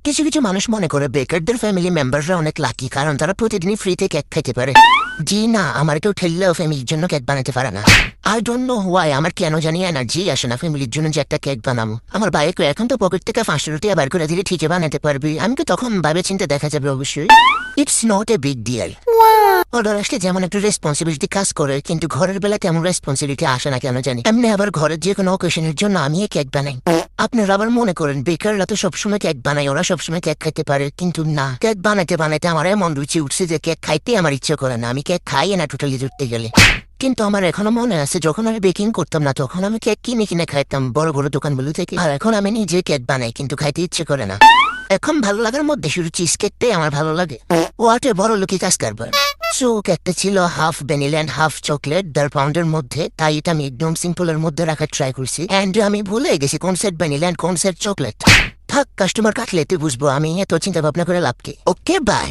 কিছু কিছু মানুষ মনে করে বেকারদের ফ্যামিলি মেম্বাররা অনেক লাকি, কারণ তারা প্রতিদিনই ফ্রিতে কেক খাইতে পারে। জি না, আমার কেউ ঠেললেও ফ্যামিলির জন্য কেক বানাতে পারে না। আই ডোন্ট নো হোয়াই, আমার কেন জানি এনার্জি আসে না ফ্যামিলির জন্য যে একটা কেক বানাবো। আমার বাইকে এখন তো পকেট থেকে 500 টাকা বার করে দিলে ঠিকই বানাতে পারবি। আমি তো তখন ভাবে চিন্তে দেখা যাবে অবশ্যই। It's not a big deal. Order আসলে যেমন একটু রেসপন্সিবিলিটি কাজ করে, কিন্তু ঘরের বেলা তেমন রেসপন্সিবিলিটি আসে না কেন জানি। এমনি আবার ঘরের যে কোনো অকেশনের জন্য আমি কেক বানাই। আপনারা আবার মনে করেন বেকাররা তো সবসময় কেক বানায়, ওরা সবসময় কেক খাইতে পারে, কিন্তু না। কেক বানাইতে বানাইতে আমার এমন রুচি উঠছে যে কেক খাইতে আমার ইচ্ছে করে না। আমি কেক খাই না টোটালি ধরতে গেলে। কিন্তু আমার এখনো মনে আছে যখন আমি বেকিং করতাম না, তখন আমি কেক কিনে কিনে খাইতাম বড় বড় দোকানগুলো থেকে। আর এখন আমি নিজে কেক বানাই, কিন্তু খাইতে ইচ্ছে করে না। এখন ভালো লাগার মধ্যে শুধু চিজ কেকটাই আমার ভালো লাগে। হোয়াট এ বড় লোকি কাজ কারবার। সো কেকটা ছিল half vanilla and half chocolate 1.5 পাউন্ডের মধ্যে, তাই এটা আমি একদম সিম্পলের মধ্যে রাখার ট্রাই করছি। অ্যান্ড আমি ভুলে গেছি কোন সেট ভ্যানিলা অ্যান্ড কোন সেট চকলেট। থাক, কাস্টমার কাটলে তুই বুঝবো, আমি এত চিন্তা ভাবনা করে লাভ কি। Okay bye.